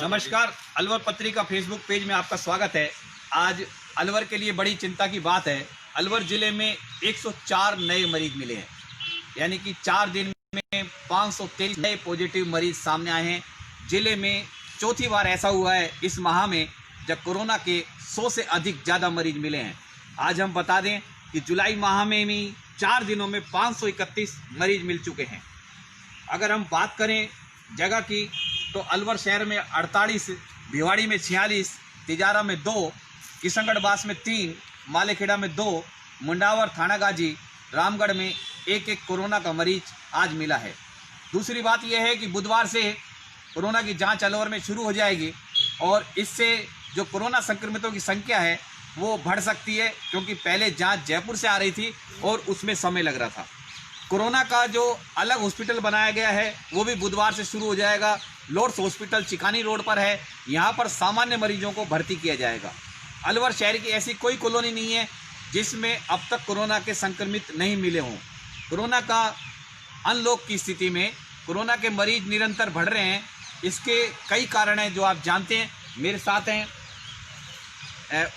नमस्कार, अलवर पत्रिका Facebook page में आपका स्वागत है। आज अलवर के लिए बड़ी चिंता की बात है। अलवर जिले में 104 नए मरीज मिले हैं, यानी कि 4 दिन में 523 नए पॉजिटिव मरीज सामने आए हैं। जिले में चौथी बार ऐसा हुआ है इस माह में जब कोरोना के 100 से अधिक ज़्यादा मरीज मिले हैं। आज हम बता दें कि जुलाई माह में भी 4 दिनों में 531 मरीज मिल चुके हैं। अगर हम बात करें जगह की तो अलवर शहर में 48, भिवाड़ी में 46, तिजारा में 2, किशनगढ़ बास में 3, मालेखेड़ा में 2, मुंडावर, थाना गाजी, रामगढ़ में एक कोरोना का मरीज आज मिला है। दूसरी बात यह है कि बुधवार से कोरोना की जांच अलवर में शुरू हो जाएगी और इससे जो कोरोना संक्रमितों की संख्या है वो बढ़ सकती है, क्योंकि पहले जांच जयपुर से आ रही थी और उसमें समय लग रहा था। कोरोना का जो अलग हॉस्पिटल बनाया गया है वो भी बुधवार से शुरू हो जाएगा। लॉर्ड्स हॉस्पिटल चिकानी रोड पर है, यहाँ पर सामान्य मरीजों को भर्ती किया जाएगा। अलवर शहर की ऐसी कोई कॉलोनी नहीं है जिसमें अब तक कोरोना के संक्रमित नहीं मिले हों। कोरोना का अनलॉक की स्थिति में कोरोना के मरीज निरंतर बढ़ रहे हैं। इसके कई कारण हैं जो आप जानते हैं। मेरे साथ हैं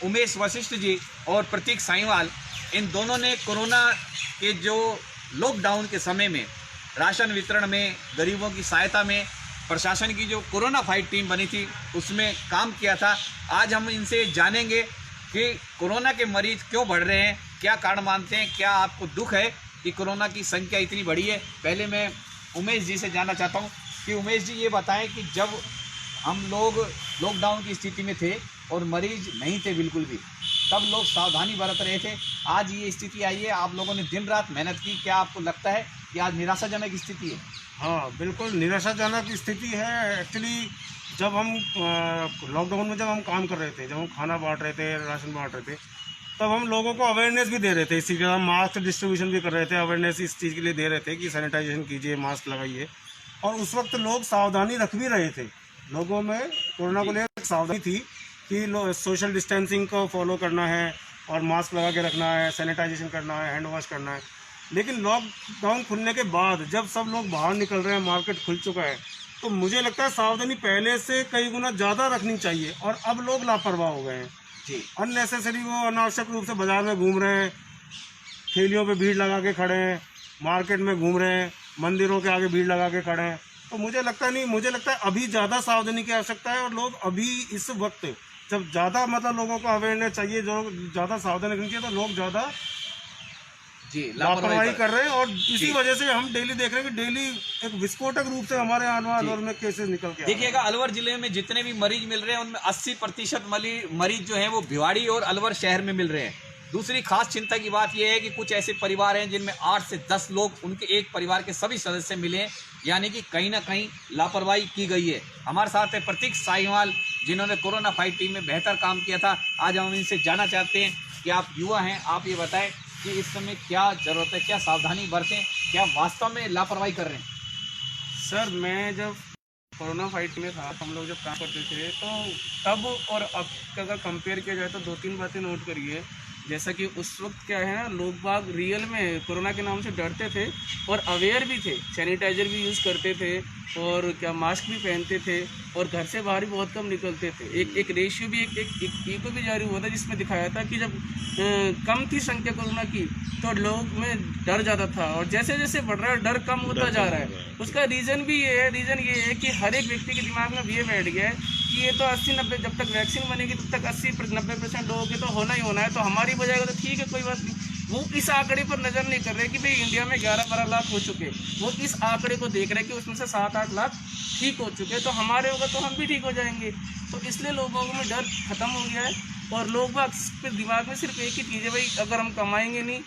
उमेश वशिष्ठ जी और प्रतीक साईवाल। इन दोनों ने कोरोना के जो लॉकडाउन के समय में राशन वितरण में, गरीबों की सहायता में, प्रशासन की जो कोरोना फाइट टीम बनी थी उसमें काम किया था। आज हम इनसे जानेंगे कि कोरोना के मरीज क्यों बढ़ रहे हैं, क्या कारण मानते हैं, क्या आपको दुख है कि कोरोना की संख्या इतनी बढ़ी है। पहले मैं उमेश जी से जानना चाहता हूं कि उमेश जी ये बताएं कि जब हम लोग लॉकडाउन की स्थिति में थे और मरीज नहीं थे बिल्कुल भी, तब लोग सावधानी बरत रहे थे। आज ये स्थिति आई है, आप लोगों ने दिन रात मेहनत की, क्या आपको लगता है कि आज निराशाजनक स्थिति है? हाँ, बिल्कुल निराशाजनक स्थिति है। एक्चुअली जब हम लॉकडाउन में जब हम काम कर रहे थे, जब हम खाना बांट रहे थे, राशन बांट रहे थे, तब हम लोगों को अवेयरनेस भी दे रहे थे। इसी के हम मास्क डिस्ट्रीब्यूशन भी कर रहे थे, अवेयरनेस इस चीज़ के लिए दे रहे थे कि सैनिटाइजेशन कीजिए, मास्क लगाइए। और उस वक्त लोग सावधानी रख भी रहे थे। लोगों में कोरोना को लेकर सावधानी थी कि सोशल डिस्टेंसिंग को फॉलो करना है और मास्क लगा के रखना है, सैनिटाइजेशन करना है, हैंड वॉश करना है। लेकिन लॉकडाउन खुलने के बाद जब सब लोग बाहर निकल रहे हैं, मार्केट खुल चुका है, तो मुझे लगता है सावधानी पहले से कई गुना ज़्यादा रखनी चाहिए। और अब लोग लापरवाह हो गए हैं जी। अननेसेसरी वो अनावश्यक रूप से बाजार में घूम रहे हैं, ठेलियों पे भीड़ लगा के खड़े हैं, मार्केट में घूम रहे हैं, मंदिरों के आगे भीड़ लगा के खड़े हैं। तो मुझे लगता है अभी ज़्यादा सावधानी की आवश्यकता है। और लोग अभी इस वक्त जब ज़्यादा लोगों को अवेयरनेस चाहिए, जो ज़्यादा सावधानी रखनी चाहिए, तो लोग ज़्यादा लापरवाही कर रहे हैं। और इसी वजह से हम डेली देख रहे हैं कि डेली एक विस्फोटक रूप से हमारे अलवर में केसेस निकल के देखिएगा। अलवर जिले में जितने भी मरीज मिल रहे हैं उनमें 80% मरीज जो हैं वो भिवाड़ी और अलवर शहर में मिल रहे हैं। दूसरी खास चिंता की बात यह है कि कुछ ऐसे परिवार हैं जिनमें 8 से 10 लोग उनके एक परिवार के सभी सदस्य मिले हैं, यानी कि कहीं ना कहीं लापरवाही की गई है। हमारे साथ है प्रतीक साईवाल, जिन्होंने कोरोना फाइट टीम में बेहतर काम किया था। आज हम इनसे जानना चाहते हैं कि आप युवा हैं, आप ये बताएं कि इस समय क्या ज़रूरत है, क्या सावधानी बरतें, क्या वास्तव में लापरवाही कर रहे हैं? सर, मैं जब कोरोना फाइट में था, हम लोग जब काम करते थे, तो तब और अब अगर कंपेयर किया जाए तो 2-3 बातें नोट करिए। जैसा कि उस वक्त क्या है ना, लोग बाग रियल में कोरोना के नाम से डरते थे और अवेयर भी थे, सैनिटाइज़र भी यूज़ करते थे और क्या मास्क भी पहनते थे और घर से बाहर भी बहुत कम निकलते थे। एक रेशियो भी एक भी जारी हुआ था जिसमें दिखाया था कि जब कम थी संख्या कोरोना की तो लोग में डर ज़्यादा था, और जैसे जैसे बढ़ रहा है डर कम होता जा रहा है। उसका रीज़न ये है कि हर एक व्यक्ति के दिमाग में ये बैठ गया है कि ये तो 80-90, जब तक वैक्सीन बनेगी तब तक 80-90% लोगों के तो होना ही होना है, तो हमारी बजाएगा तो ठीक है, कोई बात नहीं। वो इस आंकड़े पर नज़र नहीं कर रहे कि भाई इंडिया में 11-12 लाख हो चुके, वो इस आंकड़े को देख रहे कि उसमें से 7-8 लाख ठीक हो चुके, तो हमारे होगा तो हम भी ठीक हो जाएंगे। तो इसलिए लोगों में डर खत्म हो गया है और लोग फिर दिमाग में सिर्फ एक ही चीज़ है, भाई अगर हम कमाएंगे नहीं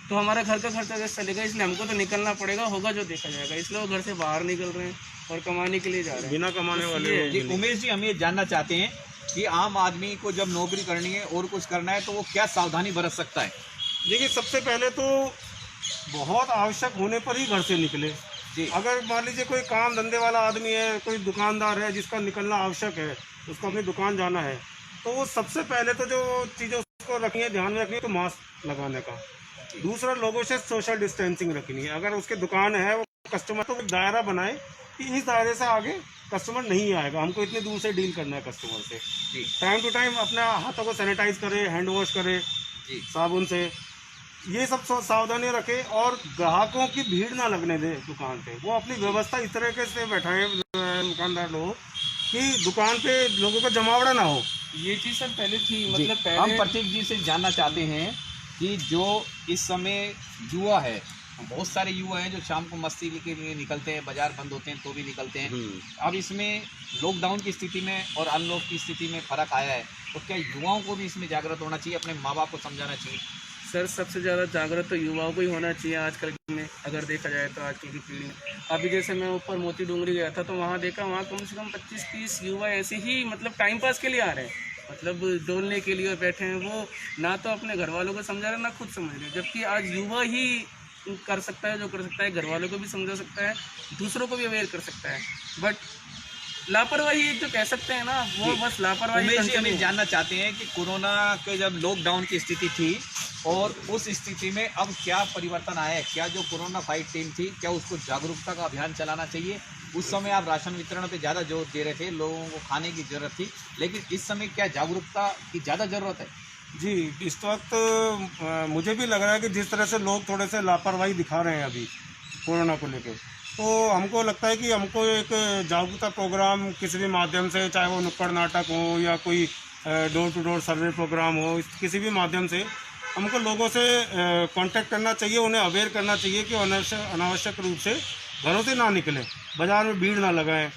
तो हमारा घर का खर्चा कैसे चलेगा, इसलिए हमको तो निकलना पड़ेगा, होगा जो देखा जाएगा। इसलिए वो घर से बाहर निकल रहे हैं और कमाने के लिए जा रहे हैं, बिना कमाने वाले। जी उमेश जी, हम ये जानना चाहते हैं कि आम आदमी को जब नौकरी करनी है और कुछ करना है तो वो क्या सावधानी बरत सकता है? देखिए, सबसे पहले तो बहुत आवश्यक होने पर ही घर से निकले जी। अगर मान लीजिए कोई काम धंधे वाला आदमी है, कोई दुकानदार है जिसका निकलना आवश्यक है, उसको अपनी दुकान जाना है, तो वो सबसे पहले तो जो चीज़ें उसको रखनी है, ध्यान में रखनी है, तो मास्क लगाने का। दूसरा, लोगों से सोशल डिस्टेंसिंग रखनी है। अगर उसकी दुकान है, वो कस्टमर तो दायरा बनाए कि इस दायरे से आगे कस्टमर नहीं आएगा, हमको इतने दूर से डील करना है कस्टमर से। जी टाइम टू टाइम अपने हाथों को सैनिटाइज करे, हैंड वॉश करे जी साबुन से, ये सब सावधानी रखे और ग्राहकों की भीड़ ना लगने दे दुकान पे। वो अपनी व्यवस्था इस तरीके से बैठाए दुकानदार लोग कि दुकान पे लोगों का जमावड़ा ना हो। ये चीज़ सर पहले थी, जी। मतलब हम पहले प्रतीक जी से जानना चाहते हैं कि जो इस समय युवा है, बहुत सारे युवा हैं जो शाम को मस्ती के लिए निकलते हैं, बाजार बंद होते हैं तो भी निकलते हैं। अब इसमें लॉकडाउन की स्थिति में और अनलॉक की स्थिति में फ़र्क आया है, तो क्या युवाओं को भी इसमें जागृत होना चाहिए, अपने माँ बाप को समझाना चाहिए? सर सबसे ज़्यादा जागरूक तो युवाओं को ही होना चाहिए आजकल में, अगर देखा जाए तो आजकल की पीढ़ी में। अभी जैसे मैं ऊपर मोती डूंगरी गया था तो वहाँ देखा, वहाँ कम से कम 25-30 युवा ऐसे ही मतलब टाइम पास के लिए आ रहे हैं, मतलब डोलने के लिए बैठे हैं। वो ना तो अपने घर वालों को समझा रहे ना खुद समझ रहे, जबकि आज युवा ही कर सकता है जो कर सकता है, घर वालों को भी समझा सकता है, दूसरों को भी अवेयर कर सकता है। बट लापरवाही एक जो कह सकते हैं ना, वो बस लापरवाही उमेश जी, continue हमें है। जानना चाहते हैं कि कोरोना के जब लॉकडाउन की स्थिति थी और उस स्थिति में अब क्या परिवर्तन आया है? क्या जो कोरोना फाइट टीम थी, क्या उसको जागरूकता का अभियान चलाना चाहिए? उस समय आप राशन वितरण पे ज़्यादा जोर दे रहे थे, लोगों को खाने की ज़रूरत थी, लेकिन इस समय क्या जागरूकता की ज़्यादा ज़रूरत है? जी, इस वक्त मुझे भी लग रहा है कि जिस तरह से लोग थोड़े से लापरवाही दिखा रहे हैं अभी कोरोना को लेकर, तो हमको लगता है कि हमको एक जागरूकता प्रोग्राम किसी भी माध्यम से, चाहे वो नुक्कड़ नाटक हो या कोई door to door survey programme हो, किसी भी माध्यम से हमको लोगों से कांटेक्ट करना चाहिए, उन्हें अवेयर करना चाहिए कि अनावश्यक रूप से घरों से ना निकलें, बाज़ार में भीड़ ना लगाएं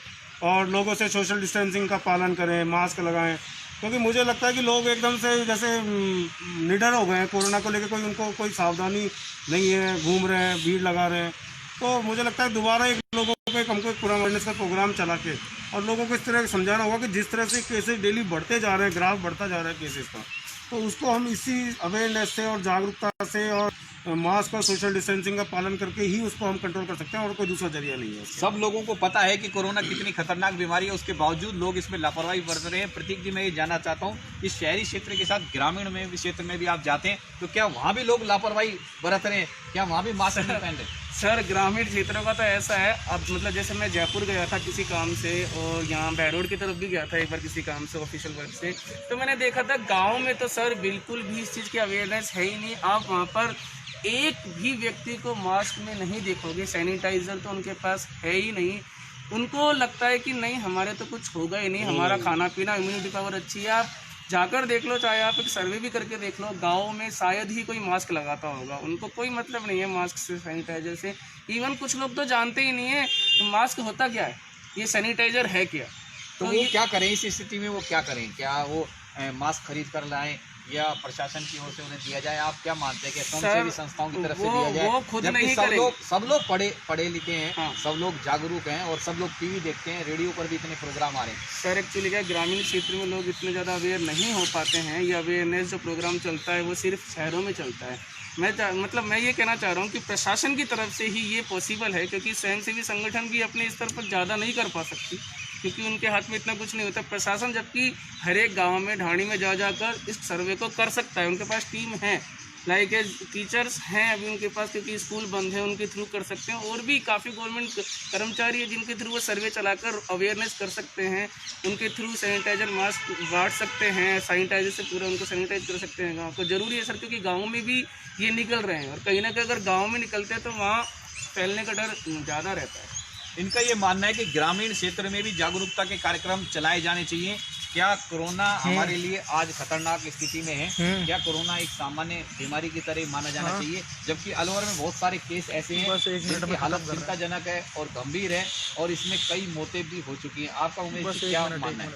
और लोगों से सोशल डिस्टेंसिंग का पालन करें, मास्क लगाएं। क्योंकि मुझे लगता है कि लोग एकदम से जैसे निडर हो गए हैं कोरोना को लेकर, उनको कोई सावधानी नहीं है, घूम रहे हैं, भीड़ लगा रहे हैं। तो मुझे लगता है दोबारा लोगों को हमको एक पूरा अवेयरनेस का प्रोग्राम चला के और लोगों को इस तरह समझाना होगा कि जिस तरह से केसेस डेली बढ़ते जा रहे हैं, ग्राफ बढ़ता जा रहा है केसेस का, तो उसको हम इसी अवेयरनेस से और जागरूकता से और मास्क और सोशल डिस्टेंसिंग का पालन करके ही उसको हम कंट्रोल कर सकते हैं, और कोई दूसरा जरिया नहीं है। सब लोगों को पता है कि कोरोना कितनी खतरनाक बीमारी है, उसके बावजूद लोग इसमें लापरवाही बरत रहे हैं। प्रतीक जी, मैं ये जानना चाहता हूँ, इस शहरी क्षेत्र के साथ ग्रामीण में भी क्षेत्र में भी आप जाते हैं, तो क्या वहाँ भी लोग लापरवाही बरत रहे हैं? क्या वहाँ भी मास्क नहीं पहन रहे? सर ग्रामीण क्षेत्रों का तो ऐसा है, अब मतलब जैसे मैं जयपुर गया था किसी काम से, और यहाँ बैरोड की तरफ भी गया था एक बार किसी काम से, ऑफिशियल वर्क से, तो मैंने देखा था गांव में तो सर बिल्कुल भी इस चीज़ की अवेयरनेस है ही नहीं। आप वहाँ पर एक भी व्यक्ति को मास्क में नहीं देखोगे, सैनिटाइज़र तो उनके पास है ही नहीं। उनको लगता है कि नहीं हमारे तो कुछ होगा ही नहीं, हमारा खाना पीना, इम्यूनिटी पावर अच्छी है। आप जाकर देख लो, चाहे आप एक सर्वे भी करके देख लो, गाँव में शायद ही कोई मास्क लगाता होगा, उनको कोई मतलब नहीं है मास्क से, सैनिटाइजर से। इवन कुछ लोग तो जानते ही नहीं है कि मास्क होता क्या है, ये सैनिटाइजर है क्या। तो वो क्या करें इस स्थिति में? वो क्या करें? क्या वो मास्क खरीद कर लाएं या प्रशासन की ओर से उन्हें दिया जाए? आप क्या मानते हैं कि स्वयंसेवी संस्थाओं की तरफ से दिया जाए? वो खुद जबकि नहीं सब लोग पढ़े लिखे हैं, हाँ। सब लोग जागरूक हैं और सब लोग टीवी देखते हैं, रेडियो पर भी इतने प्रोग्राम आ रहे हैं। सर एक्चुअली क्या, ग्रामीण क्षेत्र में लोग इतने ज़्यादा अवेयर नहीं हो पाते हैं। ये अवेयरनेस जो प्रोग्राम चलता है वो सिर्फ शहरों में चलता है। मैं ये कहना चाह रहा हूँ कि प्रशासन की तरफ से ही ये पॉसिबल है, क्योंकि स्वयंसेवी संगठन भी अपने स्तर पर ज़्यादा नहीं कर पा सकती, क्योंकि उनके हाथ में इतना कुछ नहीं होता। प्रशासन जबकि हर एक गाँव में ढाणी में जा जाकर इस सर्वे को कर सकता है, उनके पास टीम है, लाइक टीचर्स हैं अभी उनके पास, क्योंकि स्कूल बंद है, उनके थ्रू कर सकते हैं। और भी काफ़ी गवर्नमेंट कर्मचारी है जिनके थ्रू वो सर्वे चलाकर अवेयरनेस कर सकते हैं, उनके थ्रू सैनिटाइजर मास्क बांट सकते हैं, सैनिटाइजर से पूरा उनको सैनिटाइज कर सकते हैं गाँव को। ज़रूरी है सर, क्योंकि गाँव में भी ये निकल रहे हैं, और कहीं ना कहीं अगर गाँव में निकलते हैं तो वहाँ फैलने का डर ज़्यादा रहता है। इनका ये मानना है कि ग्रामीण क्षेत्र में भी जागरूकता के कार्यक्रम चलाए जाने चाहिए। क्या कोरोना हमारे लिए आज खतरनाक स्थिति में है? क्या कोरोना एक सामान्य बीमारी की तरह माना जाना चाहिए? जबकि अलवर में बहुत सारे केस ऐसे हैं जिनकी हालत चिंताजनक है और गंभीर है, और इसमें कई मौतें भी हो चुकी हैं। आपका उमेश जी क्या मानना है?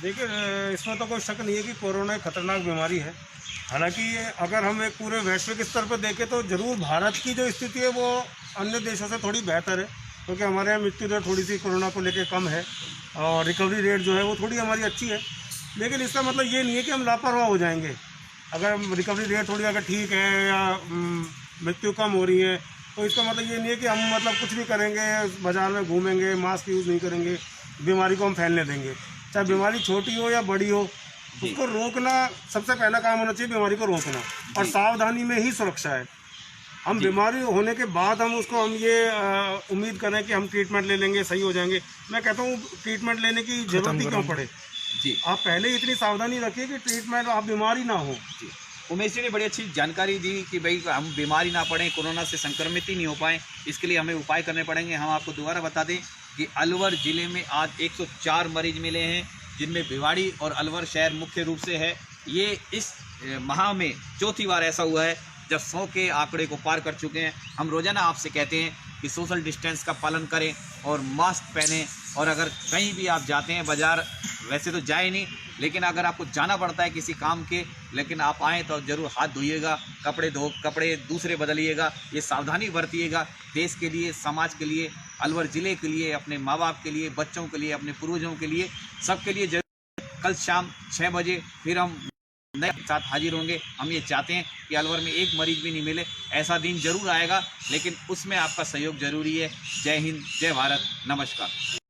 देखिए, इसमें तो कोई शक नहीं है कि कोरोना एक खतरनाक बीमारी है। हालांकि अगर हम एक पूरे वैश्विक स्तर पर देखें तो ज़रूर भारत की जो स्थिति है वो अन्य देशों से थोड़ी बेहतर है, क्योंकि हमारे यहाँ मृत्यु दर थोड़ी सी कोरोना को लेकर कम है और रिकवरी रेट जो है वो थोड़ी हमारी अच्छी है। लेकिन इसका मतलब ये नहीं है कि हम लापरवाह हो जाएंगे। अगर रिकवरी रेट थोड़ी अगर ठीक है या मृत्यु कम हो रही है, तो इसका मतलब ये नहीं है कि हम मतलब कुछ भी करेंगे, बाज़ार में घूमेंगे, मास्क यूज़ नहीं करेंगे, बीमारी को हम फैलने देंगे। चाहे बीमारी छोटी हो या बड़ी हो, उसको रोकना सबसे पहला काम होना चाहिए, बीमारी को रोकना, और सावधानी में ही सुरक्षा है। हम बीमारी होने के बाद हम उसको हम ये उम्मीद करें कि हम ट्रीटमेंट ले लेंगे, सही हो जाएंगे। मैं कहता हूँ ट्रीटमेंट लेने की जरूरत ही क्यों पड़े। जी, आप पहले ही इतनी सावधानी रखिए कि ट्रीटमेंट आप बीमारी ना हो। जी। उमेश जी ने बड़ी अच्छी जानकारी दी कि भाई हम बीमारी ना पड़ें, कोरोना से संक्रमित ही नहीं हो पाएँ, इसके लिए हमें उपाय करने पड़ेंगे। हम आपको दोबारा बता दें कि अलवर ज़िले में आज 104 मरीज मिले हैं, जिनमें भिवाड़ी और अलवर शहर मुख्य रूप से है। ये इस माह में चौथी बार ऐसा हुआ है जब 100 के आंकड़े को पार कर चुके हैं। हम रोज़ाना आपसे कहते हैं कि सोशल डिस्टेंस का पालन करें और मास्क पहनें, और अगर कहीं भी आप जाते हैं बाज़ार, वैसे तो जाए नहीं, लेकिन अगर आपको जाना पड़ता है किसी काम के, लेकिन आप आएँ तो ज़रूर हाथ धोइएगा, कपड़े दूसरे बदलिएगा, ये सावधानी बरतिएगा। देश के लिए, समाज के लिए, अलवर ज़िले के लिए, अपने माँ बाप के लिए, बच्चों के लिए, अपने पूर्वजों के लिए, सबके लिए जरूर कल शाम 6 बजे फिर हम नए साथ हाजिर होंगे। हम ये चाहते हैं कि अलवर में एक मरीज भी नहीं मिले। ऐसा दिन जरूर आएगा, लेकिन उसमें आपका सहयोग जरूरी है। जय हिंद, जय भारत, नमस्कार।